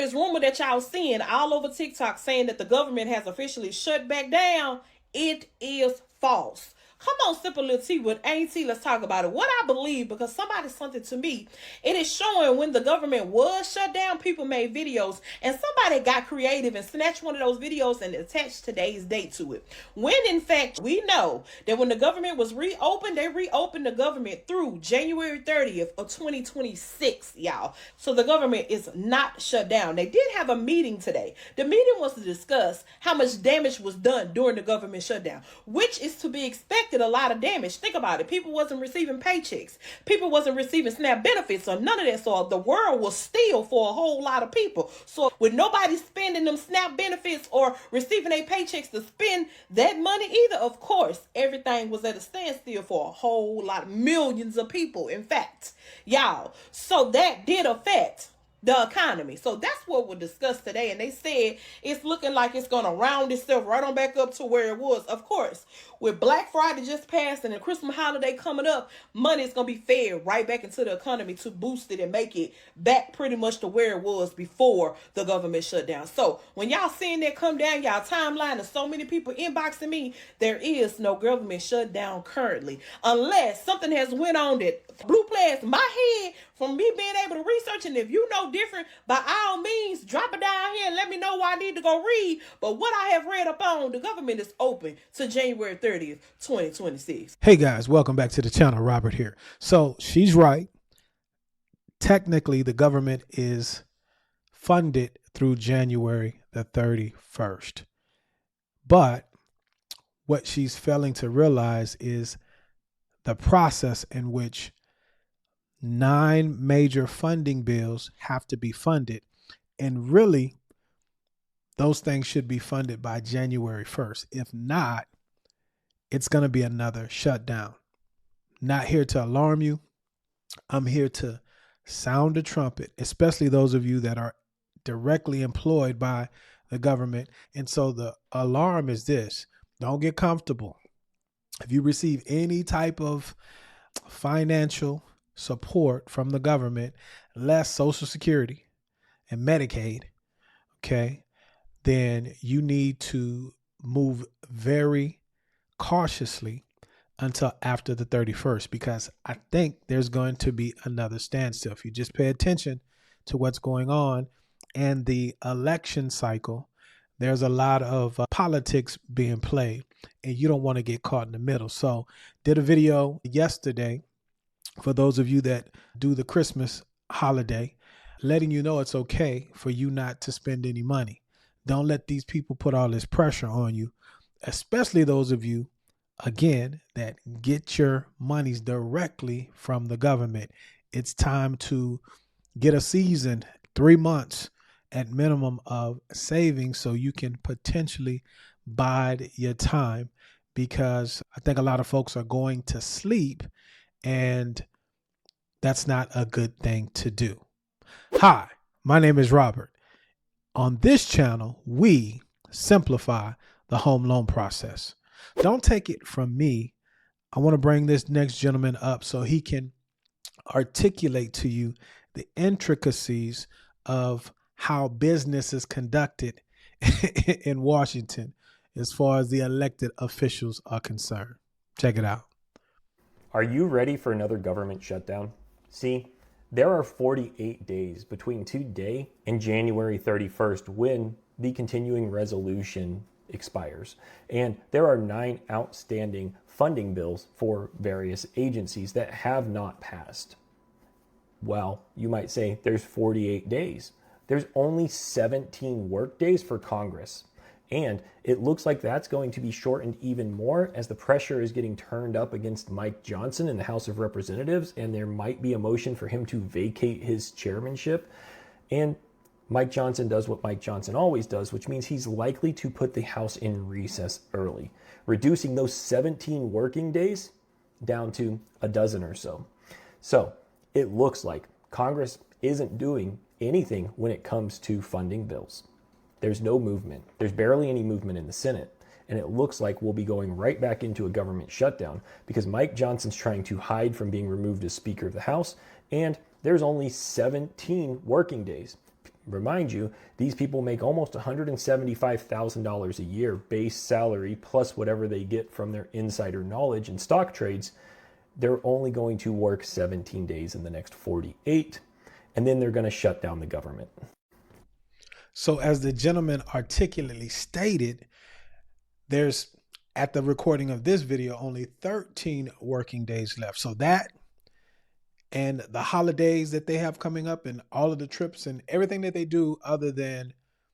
this rumor that y'all seeing all over TikTok saying that the government has officially shut back down, it is false. Come on, sip a little tea with Auntie. Let's talk about it. What I believe, because somebody sent it to me, it is showing when the government was shut down, people made videos, and somebody got creative and snatched one of those videos and attached today's date to it. When in fact, we know that when the government was reopened, they reopened the government through January 30th of 2026, y'all. So the government is not shut down. They did have a meeting today. The meeting was to discuss how much damage was done during the government shutdown, which is to be expected. A lot of damage. Think about it. People wasn't receiving paychecks. People wasn't receiving SNAP benefits or none of that. So the world was still for a whole lot of people. So with nobody spending them SNAP benefits or receiving their paychecks to spend that money either, of course, everything was at a standstill for a whole lot, millions of people, in fact, y'all. So that did affect the economy. So that's what we'll discuss today. And they said it's looking like it's going to round itself right on back up to where it was. Of course, with Black Friday just passed and the Christmas holiday coming up, money is going to be fed right back into the economy to boost it and make it back pretty much to where it was before the government shut down. So when y'all seeing that come down y'all timeline of so many people inboxing me, there is no government shutdown currently, unless something has went on that blew past my head from me being able to research. And if you know different, by all means, drop it down here and let me know where I need to go read. But what I have read up on, the government is open to January 30th, 2026. Hey guys, welcome back to the channel. Robert here. So she's right. Technically, the government is funded through January the 31st. But what she's failing to realize is the process in which 9 major funding bills have to be funded. And really, those things should be funded by January 1st. If not, it's going to be another shutdown. Not here to alarm you. I'm here to sound the trumpet, especially those of you that are directly employed by the government. And so the alarm is this: don't get comfortable. If you receive any type of financial support from the government, less Social Security and Medicaid, okay, then you need to move very cautiously until after the 31st, because I think there's going to be another standstill. If you just pay attention to what's going on and the election cycle, there's a lot of politics being played, and you don't want to get caught in the middle. So did a video yesterday for those of you that do the Christmas holiday, letting you know it's okay for you not to spend any money. Don't let these people put all this pressure on you, especially those of you, again, that get your monies directly from the government. It's time to get a season, 3 months at minimum of savings, so you can potentially bide your time, because I think a lot of folks are going to sleep, and that's not a good thing to do. Hi, my name is Robert. On this channel, we simplify the home loan process. Don't take it from me. I want to bring this next gentleman up so he can articulate to you the intricacies of how business is conducted in Washington as far as the elected officials are concerned. Check it out. Are you ready for another government shutdown? See, there are 48 days between today and January 31st when the continuing resolution expires. And there are 9 outstanding funding bills for various agencies that have not passed. Well, you might say there's 48 days. There's only 17 work days for Congress. And it looks like that's going to be shortened even more as the pressure is getting turned up against Mike Johnson in the House of Representatives, and there might be a motion for him to vacate his chairmanship. And Mike Johnson does what Mike Johnson always does, which means he's likely to put the House in recess early, reducing those 17 working days down to a dozen or so. So it looks like Congress isn't doing anything when it comes to funding bills. There's no movement. There's barely any movement in the Senate. And it looks like we'll be going right back into a government shutdown because Mike Johnson's trying to hide from being removed as Speaker of the House. And there's only 17 working days. remind you, these people make almost $175,000 a year base salary plus whatever they get from their insider knowledge and stock trades. They're only going to work 17 days in the next 48, and then they're going to shut down the government. So as the gentleman articulately stated, there's, at the recording of this video, only 13 working days left. So that and the holidays that they have coming up and all of the trips and everything that they do other than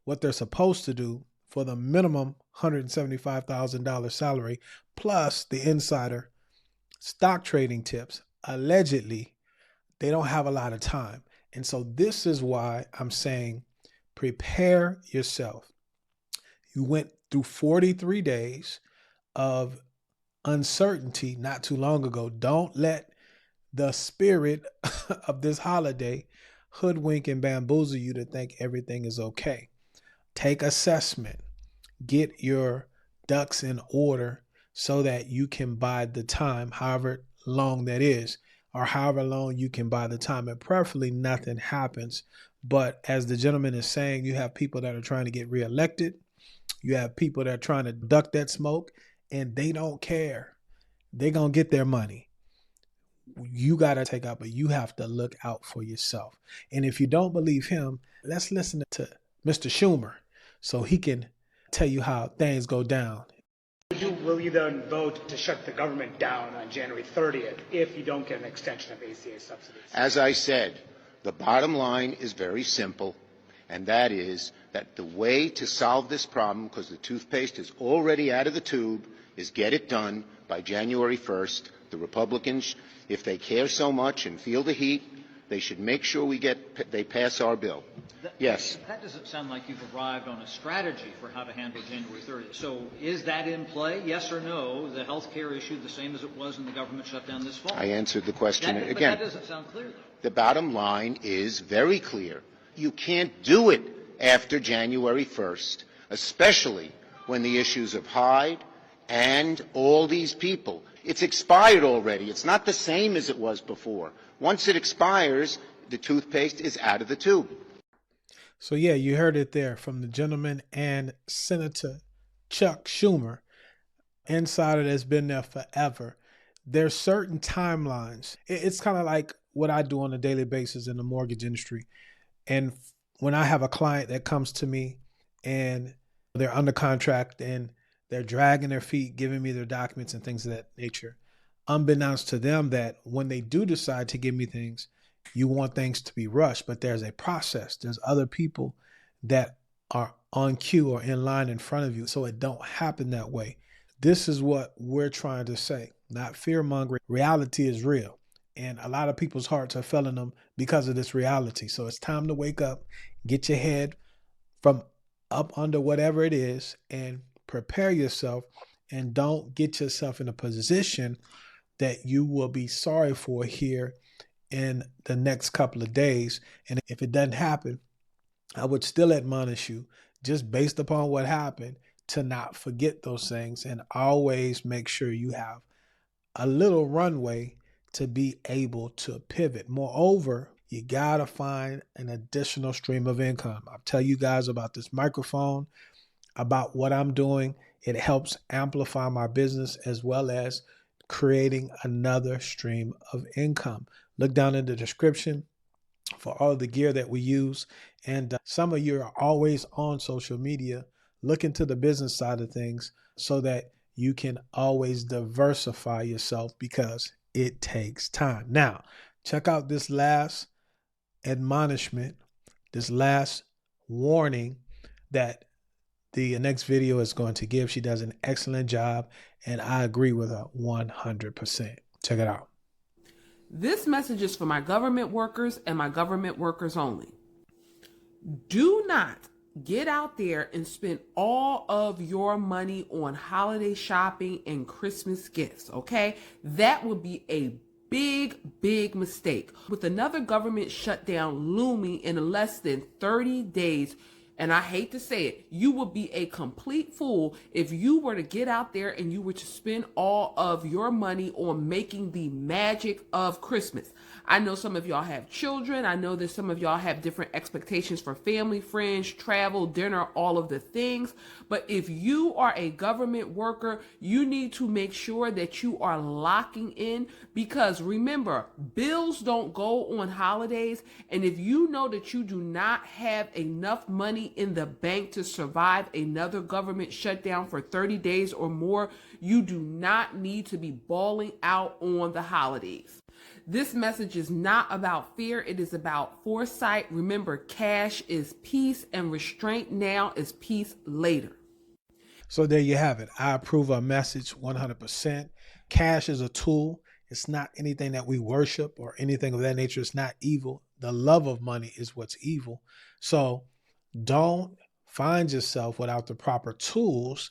what they're supposed to do for the minimum $175,000 salary, plus the insider stock trading tips, allegedly, they don't have a lot of time. And so this is why I'm saying prepare yourself. You went through 43 days of uncertainty not too long ago. Don't let the spirit of this holiday hoodwink and bamboozle you to think everything is okay. Take assessment. Get your ducks in order so that you can buy the time, however long that is, or however long you can buy the time. And preferably nothing happens. But as the gentleman is saying, you have people that are trying to get reelected. You have people that are trying to duck that smoke, and they don't care. They're going to get their money. You got to take out, but you have to look out for yourself. And if you don't believe him, let's listen to Mr. Schumer so he can tell you how things go down. Will you then vote to shut the government down on January 30th if you don't get an extension of ACA subsidies? As I said, the bottom line is very simple, and that is that the way to solve this problem, because the toothpaste is already out of the tube, is get it done by January 1st. The Republicans, if they care so much and feel the heat, they should make sure they pass our bill. Yes. That doesn't sound like you've arrived on a strategy for how to handle January 30th. So is that in play? Yes or no? The health care issue the same as it was in the government shutdown this fall? I answered the question again. But that doesn't sound clear, though. The bottom line is very clear. You can't do it after January 1st, especially when the issues of Hyde and all these people. It's expired already. It's not the same as it was before. Once it expires, the toothpaste is out of the tube. So yeah, you heard it there from the gentleman and Senator Chuck Schumer, insider that's been there forever. There's certain timelines. It's kind of like what I do on a daily basis in the mortgage industry. And when I have a client that comes to me and they're under contract and they're dragging their feet, giving me their documents and things of that nature, unbeknownst to them that when they do decide to give me things, you want things to be rushed, but there's a process. There's other people that are on cue or in line in front of you, so it don't happen that way. This is what we're trying to say, not fear-mongering. Reality is real, and a lot of people's hearts are failing them because of this reality. So it's time to wake up, get your head from up under whatever it is, and prepare yourself, and don't get yourself in a position that you will be sorry for here in the next couple of days. And if it doesn't happen, I would still admonish you, just based upon what happened, to not forget those things and always make sure you have a little runway to be able to pivot. Moreover, you got to find an additional stream of income. I'll tell you guys about this microphone, about what I'm doing. It helps amplify my business as well as creating another stream of income. Look down in the description for all the gear that we use. And some of you are always on social media. Look into the business side of things so that you can always diversify yourself, because it takes time. Now, check out this last admonishment, this last warning that the next video is going to give. She does an excellent job, and I agree with her 100%. Check it out. This message is for my government workers and my government workers only. Do not get out there and spend all of your money on holiday shopping and Christmas gifts, okay? That would be a big mistake. With another government shutdown looming in less than 30 days, And I hate to say it, you would be a complete fool if you were to get out there and you were to spend all of your money on making the magic of Christmas. I know some of y'all have children. I know that some of y'all have different expectations for family, friends, travel, dinner, all of the things. But if you are a government worker, you need to make sure that you are locking in, because remember, bills don't go on holidays. And if you know that you do not have enough money in the bank to survive another government shutdown for 30 days or more, you do not need to be balling out on the holidays. This message is not about fear. It is about foresight. Remember, cash is peace and restraint now is peace later. So there you have it. I approve our message 100%. Cash is a tool. It's not anything that we worship or anything of that nature. It's not evil. The love of money is what's evil. So don't find yourself without the proper tools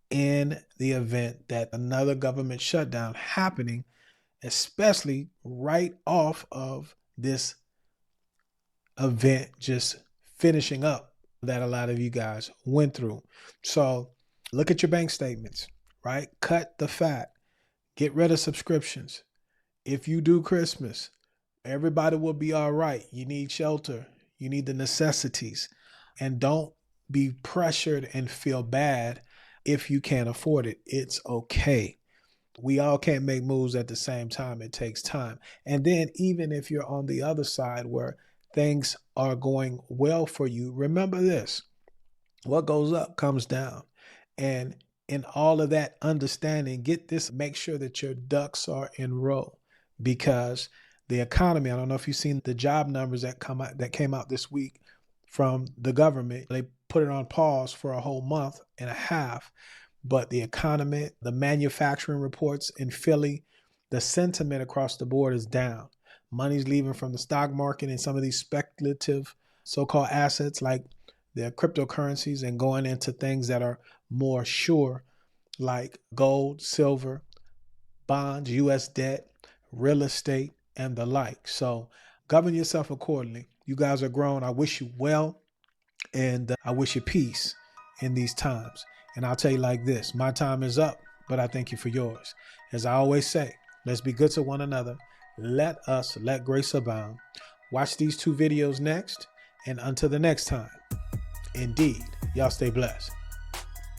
in the event that another government shutdown happening, especially right off of this event just finishing up that a lot of you guys went through. So look at your bank statements, right? Cut the fat. Get rid of subscriptions. If you do Christmas, everybody will be all right. You need shelter. You need the necessities. And don't be pressured and feel bad if you can't afford it. It's okay. We all can't make moves at the same time. It takes time. And then even if you're on the other side where things are going well for you, remember this: what goes up comes down. And in all of that understanding, get this, make sure that your ducks are in row, because the economy, I don't know if you've seen the job numbers that came out this week from the government. They put it on pause for a whole month and a half. But the economy, the manufacturing reports in Philly, the sentiment across the board is down. Money's leaving from the stock market and some of these speculative so-called assets like the cryptocurrencies and going into things that are more sure, like gold, silver, bonds, U.S. debt, real estate, and the like. So govern yourself accordingly. You guys are grown. I wish you well, and I wish you peace in these times. And I'll tell you like this: my time is up, but I thank you for yours. As I always say, let's be good to one another. Let grace abound. Watch these 2 videos next. And until the next time, indeed, y'all stay blessed.